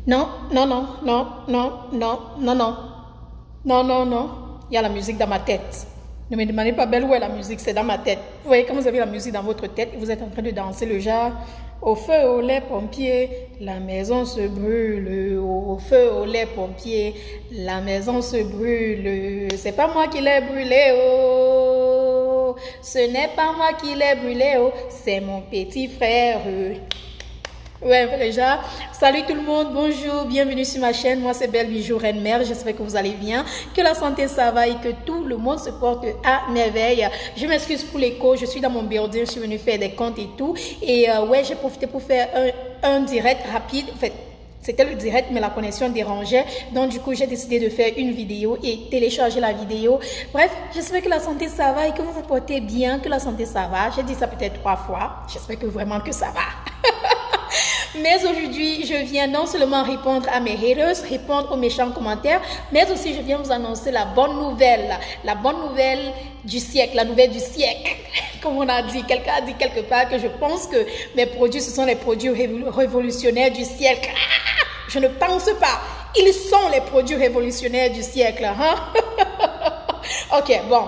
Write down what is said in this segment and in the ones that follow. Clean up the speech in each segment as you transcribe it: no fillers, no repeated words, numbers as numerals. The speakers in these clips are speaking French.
Non, non, non, non, non, non, non, non. Non, non, non. Il y a la musique dans ma tête. Ne me demandez pas, Belle, où est la musique? C'est dans ma tête. Vous voyez, quand vous avez la musique dans votre tête et vous êtes en train de danser le genre au feu, au lait, pompiers, la maison se brûle. Au feu, au lait, pompiers, la maison se brûle. C'est pas moi qui l'ai brûlé, oh. Ce n'est pas moi qui l'ai brûlé, oh. C'est mon petit frère. Ouais, déjà, salut tout le monde, bonjour, bienvenue sur ma chaîne, moi c'est Belle Bijou Reine Mère, j'espère que vous allez bien, que la santé ça va et que tout le monde se porte à merveille. Je m'excuse pour l'écho, je suis dans mon building, je suis venue faire des comptes et tout, et ouais, j'ai profité pour faire un direct rapide, en fait, c'était le direct, mais la connexion dérangeait. Donc, du coup, j'ai décidé de faire une vidéo et télécharger la vidéo. Bref, j'espère que la santé, ça va et que vous vous portez bien, que la santé, ça va. J'ai dit ça peut-être 3 fois. J'espère que vraiment que ça va. Mais aujourd'hui, je viens non seulement répondre à mes haters, répondre aux méchants commentaires, mais aussi je viens vous annoncer la bonne nouvelle du siècle, la nouvelle du siècle. Comme on a dit, quelqu'un a dit quelque part que je pense que mes produits, ce sont les produits révolutionnaires du siècle. Je ne pense pas. Ils sont les produits révolutionnaires du siècle. Hein? Ok, bon.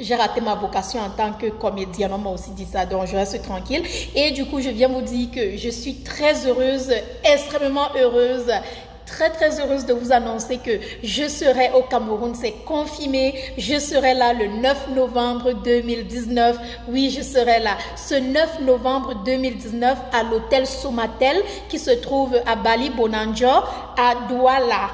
J'ai raté ma vocation en tant que comédienne, on m'a aussi dit ça, donc je reste tranquille. Et du coup, je viens vous dire que je suis très heureuse, extrêmement heureuse, très heureuse de vous annoncer que je serai au Cameroun, c'est confirmé. Je serai là le 9 novembre 2019. Oui, je serai là ce 9 novembre 2019 à l'hôtel Somatel qui se trouve à Bali Bonanjo, à Douala.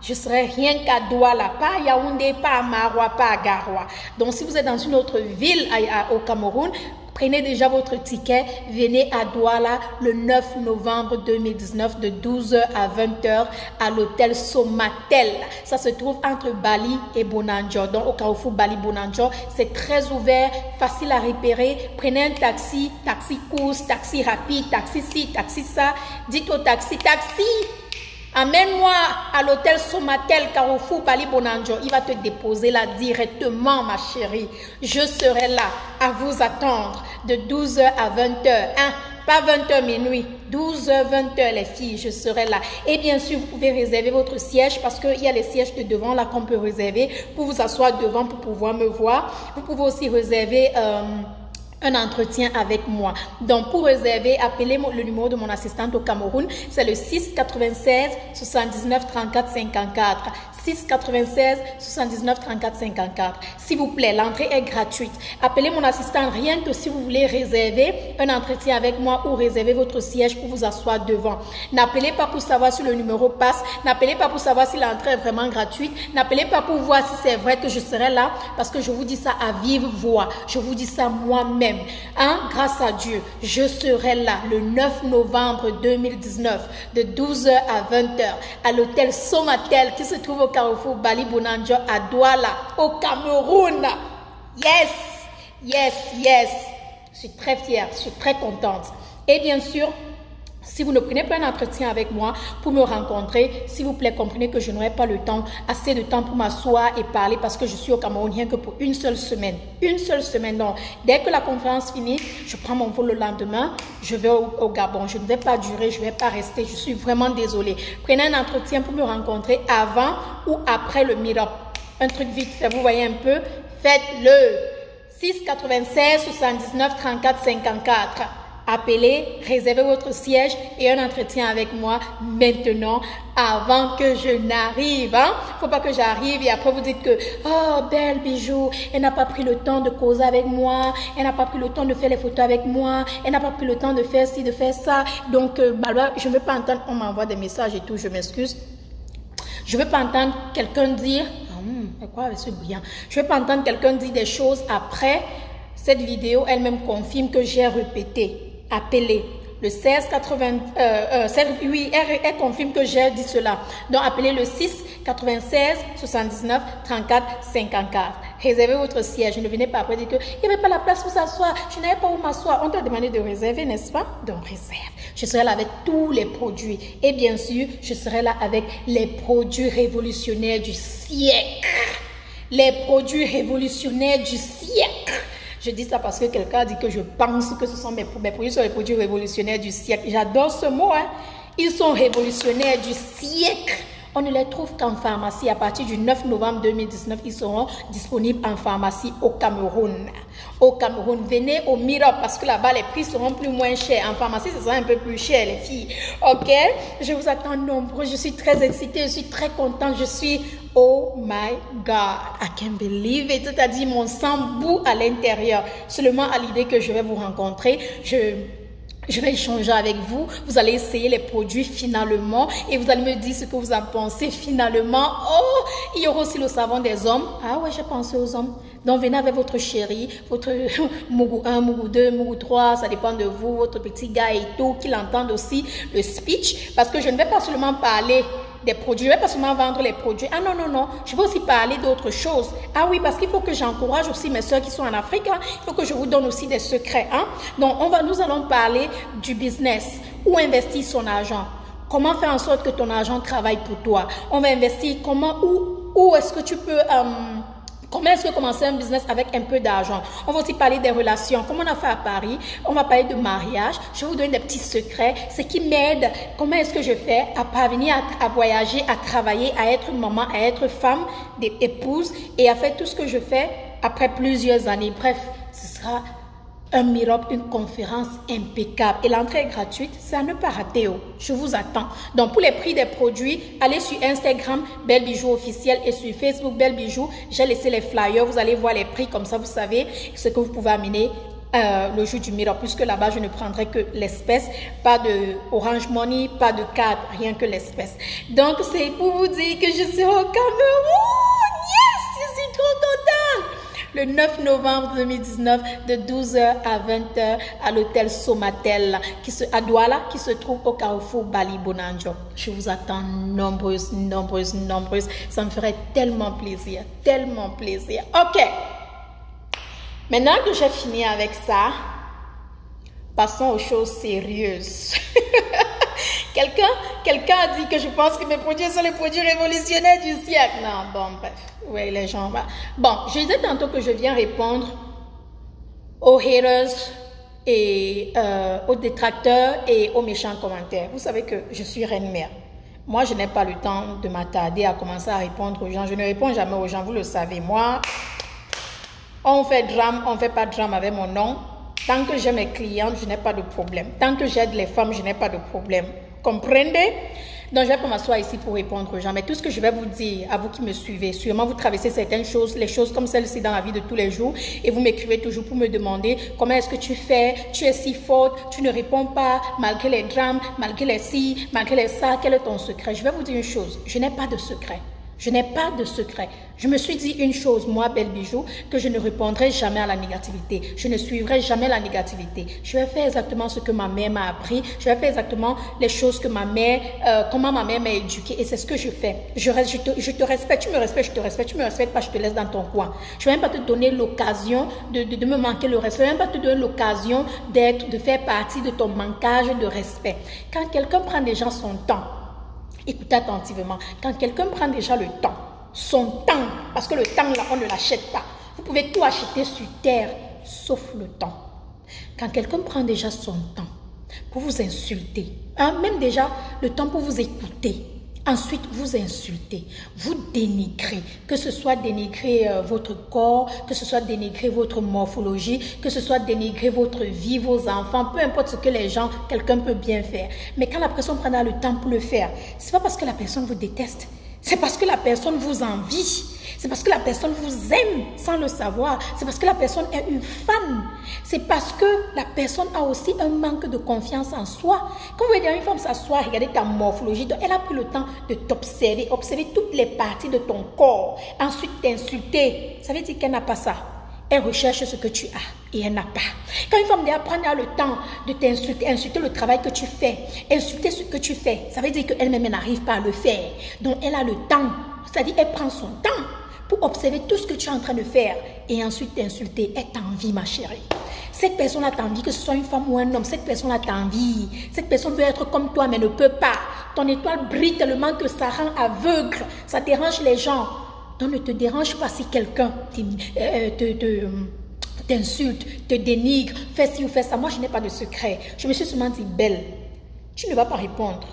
Je serai rien qu'à Douala, pas à Yaoundé, pas à Maroua, pas à Garoua. Donc, si vous êtes dans une autre ville au Cameroun, prenez déjà votre ticket, venez à Douala le 9 novembre 2019 de 12h à 20h à l'hôtel Somatel. Ça se trouve entre Bali et Bonanjo. Donc, au Carrefour Bali Bonanjo, c'est très ouvert, facile à repérer. Prenez un taxi, taxi course, taxi rapide, taxi ci, taxi ça. Dites au taxi, taxi! Amène-moi à l'hôtel Somatel Carrefour Bali Bonanjo. Il va te déposer là directement, ma chérie. Je serai là à vous attendre de 12h à 20h. Hein? Pas 20h minuit, 12h, 20h les filles, je serai là. Et bien sûr, vous pouvez réserver votre siège parce qu'il y a les sièges de devant là qu'on peut réserver pour vous asseoir devant pour pouvoir me voir. Vous pouvez aussi réserver un entretien avec moi. Donc, pour réserver, appelez le numéro de mon assistante au Cameroun. C'est le 6 96 79 34 54. 6 96 79 34 54. S'il vous plaît, l'entrée est gratuite. Appelez mon assistante rien que si vous voulez réserver un entretien avec moi ou réserver votre siège pour vous asseoir devant. N'appelez pas pour savoir si le numéro passe. N'appelez pas pour savoir si l'entrée est vraiment gratuite. N'appelez pas pour voir si c'est vrai que je serai là parce que je vous dis ça à vive voix. Je vous dis ça moi-même. Hein? Grâce à Dieu, je serai là le 9 novembre 2019 de 12h à 20h à l'hôtel Somatel qui se trouve au Carrefour Bali Bonanjo à Douala, au Cameroun. Yes, yes, yes. Je suis très fière, je suis très contente. Et bien sûr, si vous ne prenez pas un entretien avec moi pour me rencontrer, s'il vous plaît, comprenez que je n'aurai pas le temps, assez de temps pour m'asseoir et parler parce que je suis au Cameroun rien que pour une seule semaine. Une seule semaine. Donc, dès que la conférence finit, je prends mon vol le lendemain, je vais au Gabon. Je ne vais pas durer, je ne vais pas rester. Je suis vraiment désolée. Prenez un entretien pour me rencontrer avant ou après le meet-up. Un truc vite fait, vous voyez un peu. Faites-le. 6 96 79 34 54. Appelez, réservez votre siège et un entretien avec moi maintenant avant que je n'arrive. Hein? Faut pas que j'arrive et après vous dites que « Oh, Belle Bijou, elle n'a pas pris le temps de causer avec moi, elle n'a pas pris le temps de faire les photos avec moi, elle n'a pas pris le temps de faire ci, de faire ça. » Donc, je ne veux pas entendre, on m'envoie des messages et tout, je m'excuse. Je ne veux pas entendre quelqu'un dire « quoi avec ce brillant? » Je ne veux pas entendre quelqu'un dire des choses après cette vidéo, elle-même confirme que j'ai répété. Appelez le 16 80 oui, elle confirme que j'ai dit cela. Donc appelez le 6 96 79 34 54. Réservez votre siège. Ne venez pas après dire que il n'y avait pas la place pour s'asseoir. Je n'avais pas où m'asseoir. On t'a demandé de réserver, n'est-ce pas? Donc réserve. Je serai là avec tous les produits et bien sûr, je serai là avec les produits révolutionnaires du siècle. Les produits révolutionnaires du siècle. Je dis ça parce que quelqu'un dit que je pense que ce sont mes produits sont les produits révolutionnaires du siècle. J'adore ce mot, hein. Ils sont révolutionnaires du siècle. On ne les trouve qu'en pharmacie. À partir du 9 novembre 2019, ils seront disponibles en pharmacie au Cameroun. Au Cameroun, venez au Mirop parce que là-bas, les prix seront plus moins chers. En pharmacie, ce sera un peu plus cher, les filles. Ok? Je vous attends nombreux. Je suis très excitée. Je suis très contente. Je suis... Oh my God, I can't believe it. C'est-à-dire, mon sang bout à l'intérieur. Seulement à l'idée que je vais vous rencontrer, je vais échanger avec vous. Vous allez essayer les produits finalement et vous allez me dire ce que vous en pensez finalement. Oh, il y aura aussi le savon des hommes. Ah ouais, j'ai pensé aux hommes. Donc, venez avec votre chéri, votre Mougou 1, Mougou 2, Mougou 3, ça dépend de vous, votre petit gars et tout, qu'il entende aussi le speech. Parce que je ne vais pas seulement parler des produits, je ne vais pas seulement vendre les produits. Ah non, non, non, je vais aussi parler d'autres choses. Ah oui, parce qu'il faut que j'encourage aussi mes soeurs qui sont en Afrique. Hein. Il faut que je vous donne aussi des secrets. Hein. Donc, nous allons parler du business. Où investir son argent? Comment faire en sorte que ton argent travaille pour toi? On va investir comment, où est-ce que tu peux... Comment est-ce que commencer un business avec un peu d'argent? On va aussi parler des relations, comme on a fait à Paris. On va parler de mariage. Je vais vous donner des petits secrets, ce qui m'aide. Comment est-ce que je fais à parvenir à voyager, à travailler, à être maman, à être femme, épouse et à faire tout ce que je fais après plusieurs années. Bref, ce sera un Mirop, une conférence impeccable. Et l'entrée est gratuite, c'est à ne pas rater. Oh. Je vous attends. Donc, pour les prix des produits, allez sur Instagram, Belle Bijou officiel, et sur Facebook, Belle Bijou. J'ai laissé les flyers. Vous allez voir les prix, comme ça, vous savez ce que vous pouvez amener le jour du Mirop. Puisque là-bas, je ne prendrai que l'espèce. Pas de Orange Money, pas de carte, rien que l'espèce. Donc, c'est pour vous dire que je serai au Cameroun. Yes, je suis trop contente. Le 9 novembre 2019, de 12h à 20h, à l'hôtel Somatel, à Douala, qui se trouve au carrefour Bali Bonanjo. Je vous attends nombreuses, nombreuses, nombreuses. Ça me ferait tellement plaisir, tellement plaisir. Ok. Maintenant que j'ai fini avec ça, passons aux choses sérieuses. Quelqu'un a dit que je pense que mes produits sont les produits révolutionnaires du siècle. Non, bon, bref. Oui, les gens... Bon, je disais tantôt que je viens répondre aux haters et aux détracteurs et aux méchants commentaires. Vous savez que je suis reine-mère. Moi, je n'ai pas le temps de m'attarder à commencer à répondre aux gens. Je ne réponds jamais aux gens, vous le savez. Moi, on fait drame, on ne fait pas drame avec mon nom. Tant que j'ai mes clientes, je n'ai pas de problème. Tant que j'aide les femmes, je n'ai pas de problème. Comprenez? Donc, je vais pas m'asseoir ici pour répondre aux gens. Mais tout ce que je vais vous dire, à vous qui me suivez, sûrement vous traversez certaines choses, les choses comme celles-ci dans la vie de tous les jours. Et vous m'écrivez toujours pour me demander comment est-ce que tu fais, tu es si forte, tu ne réponds pas, malgré les drames, malgré les ci, malgré les ça, quel est ton secret? Je vais vous dire une chose, je n'ai pas de secret. Je n'ai pas de secret. Je me suis dit une chose, moi, Belle Bijou, que je ne répondrai jamais à la négativité. Je ne suivrai jamais la négativité. Je vais faire exactement ce que ma mère m'a appris. Je vais faire exactement les choses que ma mère, comment ma mère m'a éduquée. Et c'est ce que je fais. Je te respecte, tu me respectes, je te respecte. Tu me respectes pas, je te laisse dans ton coin. Je ne vais même pas te donner l'occasion de me manquer le respect. Je ne vais même pas te donner l'occasion de faire partie de ton manquage de respect. Quand quelqu'un prend déjà son temps, écoutez attentivement. Quand quelqu'un prend déjà le temps, son temps, parce que le temps là, on ne l'achète pas. Vous pouvez tout acheter sur terre, sauf le temps. Quand quelqu'un prend déjà son temps pour vous insulter, hein, même déjà le temps pour vous écouter, ensuite vous insultez, vous dénigrez, que ce soit dénigrer votre corps, que ce soit dénigrer votre morphologie, que ce soit dénigrer votre vie, vos enfants, peu importe ce que les gens, quelqu'un peut bien faire. Mais quand la personne prendra le temps pour le faire, c'est pas parce que la personne vous déteste, c'est parce que la personne vous envie. C'est parce que la personne vous aime sans le savoir. C'est parce que la personne est une fan. C'est parce que la personne a aussi un manque de confiance en soi. Quand vous voyez une femme s'asseoir, regardez ta morphologie, donc elle a pris le temps de t'observer, observer toutes les parties de ton corps. Ensuite t'insulter. Ça veut dire qu'elle n'a pas ça. Elle recherche ce que tu as et elle n'a pas. Quand une femme prend le temps de t'insulter, insulter le travail que tu fais, insulter ce que tu fais, ça veut dire qu'elle-même n'arrive pas à le faire. Donc elle a le temps. C'est-à-dire qu'elle prend son temps pour observer tout ce que tu es en train de faire et ensuite t'insulter. Elle t'envie, ma chérie. Cette personne-là t'envie, que ce soit une femme ou un homme, cette personne-là t'envie. Cette personne veut être comme toi, mais ne peut pas. Ton étoile brille tellement que ça rend aveugle. Ça dérange les gens. Donc ne te dérange pas si quelqu'un t'insulte, te dénigre, fait ci ou fait ça. Moi, je n'ai pas de secret. Je me suis seulement dit, Belle, tu ne vas pas répondre.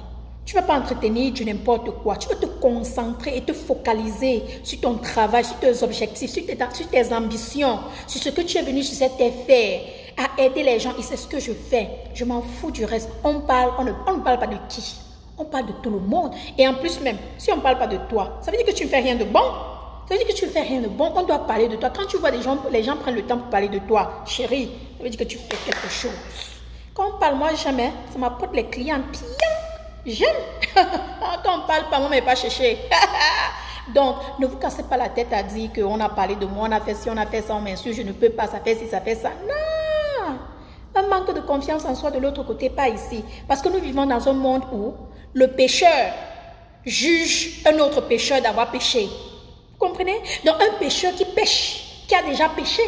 Tu ne vas pas entretenir du n'importe quoi. Tu vas te concentrer et te focaliser sur ton travail, sur tes objectifs, sur tes ambitions, sur ce que tu es venu sur cette terre faire, à aider les gens. Et c'est ce que je fais. Je m'en fous du reste. On ne parle pas de qui. On parle de tout le monde. Et en plus même, si on ne parle pas de toi, ça veut dire que tu ne fais rien de bon. Ça veut dire que tu ne fais rien de bon. On doit parler de toi. Quand tu vois les gens prennent le temps pour parler de toi, chérie, ça veut dire que tu fais quelque chose. Quand on parle, moi, jamais, ça m'apporte les clients. J'aime. Quand on parle, pas moi, mais pas chercher. Donc, ne vous cassez pas la tête à dire qu'on a parlé de moi, on a fait ci, on a fait ça, on m'insulte, je ne peux pas, ça fait ci, ça fait ça. Non. Un manque de confiance en soi de l'autre côté, pas ici. Parce que nous vivons dans un monde où le pécheur juge un autre pécheur d'avoir péché. Vous comprenez? Donc, un pécheur qui pêche, qui a déjà péché,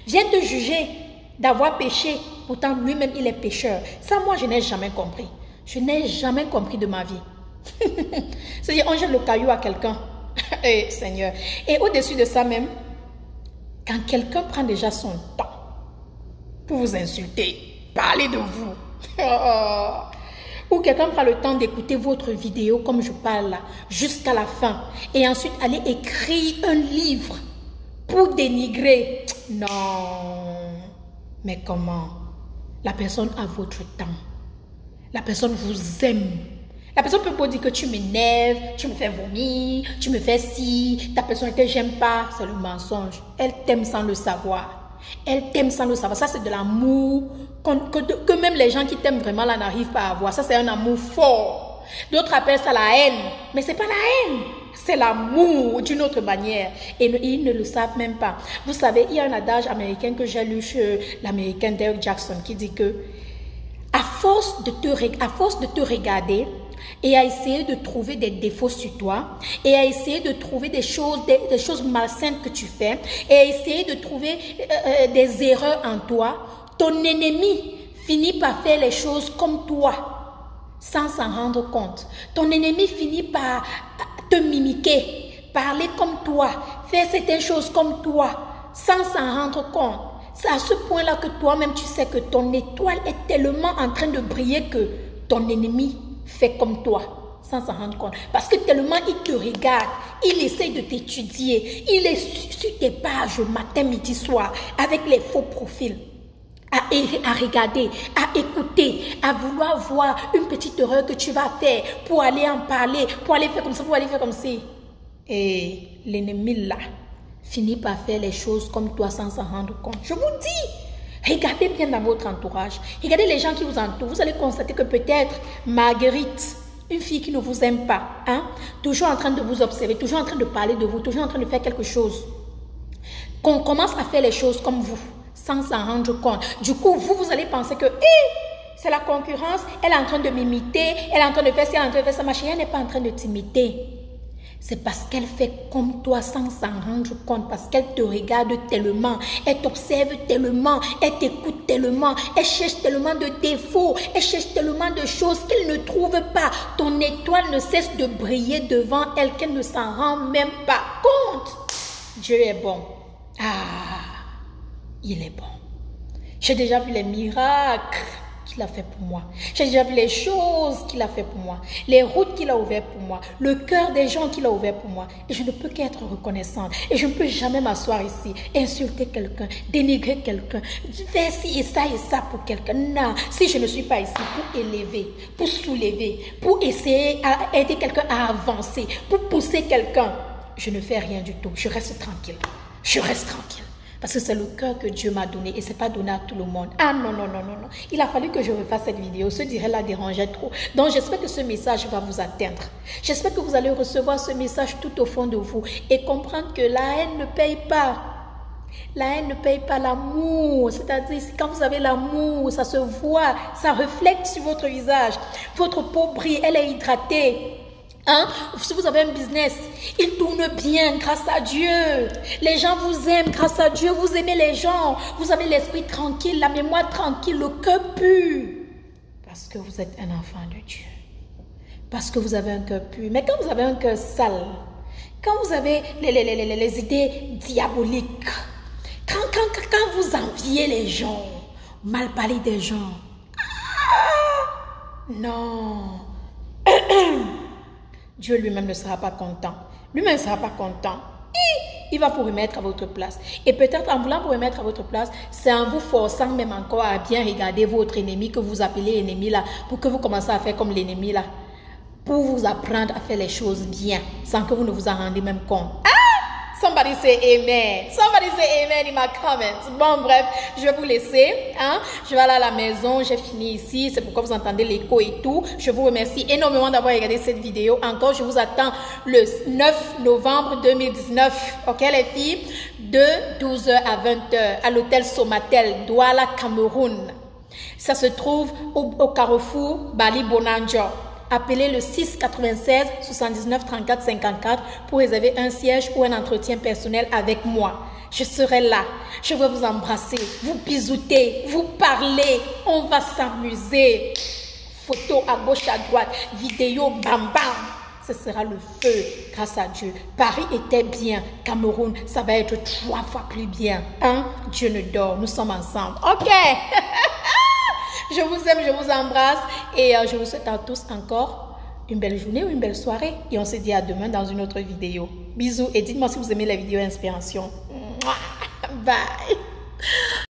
vient te juger d'avoir péché. Pourtant, lui-même, il est pécheur. Ça, moi, je n'ai jamais compris. Je n'ai jamais compris de ma vie. C'est-à-dire, on jette le caillou à quelqu'un. Eh, Seigneur. Et au-dessus de ça même, quand quelqu'un prend déjà son temps pour vous insulter, parler de vous, ou quelqu'un prend le temps d'écouter votre vidéo comme je parle là, jusqu'à la fin, et ensuite aller écrire un livre pour dénigrer. Non. Mais comment? La personne a votre temps. La personne vous aime. La personne peut pas dire que tu m'énerves, tu me fais vomir, tu me fais ci, ta personnalité j'aime pas. C'est le mensonge. Elle t'aime sans le savoir. Elle t'aime sans le savoir. Ça, c'est de l'amour que même les gens qui t'aiment vraiment là n'arrivent pas à avoir. Ça, c'est un amour fort. D'autres appellent ça la haine. Mais c'est pas la haine. C'est l'amour d'une autre manière. Et ils ne le savent même pas. Vous savez, il y a un adage américain que j'ai lu chez l'américain Derek Jackson qui dit que à force de te regarder et à essayer de trouver des défauts sur toi et à essayer de trouver des choses malsaines que tu fais et à essayer de trouver des erreurs en toi, ton ennemi finit par faire les choses comme toi sans s'en rendre compte. Ton ennemi finit par te mimiquer, parler comme toi, faire certaines choses comme toi sans s'en rendre compte. C'est à ce point-là que toi-même, tu sais que ton étoile est tellement en train de briller que ton ennemi fait comme toi, sans s'en rendre compte. Parce que tellement il te regarde, il essaye de t'étudier, il est sur tes pages matin, midi, soir, avec les faux profils. À regarder, à écouter, à vouloir voir une petite erreur que tu vas faire pour aller en parler, pour aller faire comme ça, pour aller faire comme ça. Et l'ennemi là finit par faire les choses comme toi sans s'en rendre compte. Je vous dis, regardez bien dans votre entourage. Regardez les gens qui vous entourent. Vous allez constater que peut-être Marguerite, une fille qui ne vous aime pas, hein, toujours en train de vous observer, toujours en train de parler de vous, toujours en train de faire quelque chose, qu'on commence à faire les choses comme vous, sans s'en rendre compte. Du coup, vous allez penser que c'est la concurrence, elle est en train de m'imiter, elle est en train de faire ça, elle est en train de faire ça. Ma chérie, elle n'est pas en train de t'imiter. C'est parce qu'elle fait comme toi sans s'en rendre compte, parce qu'elle te regarde tellement, elle t'observe tellement, elle t'écoute tellement, elle cherche tellement de défauts, elle cherche tellement de choses qu'elle ne trouve pas. Ton étoile ne cesse de briller devant elle, qu'elle ne s'en rend même pas compte. Dieu est bon. Ah, il est bon. J'ai déjà vu les miracles qu'il a fait pour moi. J'ai déjà vu les choses qu'il a fait pour moi, les routes qu'il a ouvertes pour moi, le cœur des gens qu'il a ouvert pour moi. Et je ne peux qu'être reconnaissante. Et je ne peux jamais m'asseoir ici, insulter quelqu'un, dénigrer quelqu'un, faire ci et ça pour quelqu'un. Non, si je ne suis pas ici pour élever, pour soulever, pour essayer à aider quelqu'un à avancer, pour pousser quelqu'un, je ne fais rien du tout. Je reste tranquille. Je reste tranquille. Parce que c'est le cœur que Dieu m'a donné et ce n'est pas donné à tout le monde. Ah non, non, non, non, non. Il a fallu que je refasse cette vidéo. Ce direct la dérangeait trop. Donc j'espère que ce message va vous atteindre. J'espère que vous allez recevoir ce message tout au fond de vous et comprendre que la haine ne paye pas. La haine ne paye pas l'amour. C'est-à-dire, quand vous avez l'amour, ça se voit, ça reflète sur votre visage. Votre peau brille, elle est hydratée. Hein? Si vous avez un business, il tourne bien grâce à Dieu. Les gens vous aiment grâce à Dieu. Vous aimez les gens. Vous avez l'esprit tranquille, la mémoire tranquille, le cœur pur. Parce que vous êtes un enfant de Dieu. Parce que vous avez un cœur pur. Mais quand vous avez un cœur sale, quand vous avez les idées diaboliques, quand vous enviez les gens, mal parler des gens, non. Dieu lui-même ne sera pas content. Lui-même ne sera pas content. Il va vous remettre à votre place. Et peut-être en voulant vous remettre à votre place, c'est en vous forçant même encore à bien regarder votre ennemi que vous appelez ennemi là, pour que vous commencez à faire comme l'ennemi là. Pour vous apprendre à faire les choses bien, sans que vous ne vous en rendez même compte. Somebody say amen. Somebody say amen in my comments. Bon, bref, je vais vous laisser. Hein? Je vais aller à la maison. J'ai fini ici. C'est pourquoi vous entendez l'écho et tout. Je vous remercie énormément d'avoir regardé cette vidéo. Encore, je vous attends le 9 novembre 2019. OK, les filles? De 12h à 20h à l'hôtel Somatel, Douala, Cameroun. Ça se trouve au carrefour Bali Bonanjo. Appelez le 6 96 79 34 54 pour réserver un siège ou un entretien personnel avec moi. Je serai là. Je vais vous embrasser, vous bisouter, vous parler. On va s'amuser. Photos à gauche, à droite, vidéo, bam bam. Ce sera le feu grâce à Dieu. Paris était bien. Cameroun, ça va être 3 fois plus bien. Hein? Dieu ne dort. Nous sommes ensemble. OK. Je vous aime, je vous embrasse et je vous souhaite à tous encore une belle journée ou une belle soirée. Et on se dit à demain dans une autre vidéo. Bisous et dites-moi si vous aimez la vidéo inspiration. Bye.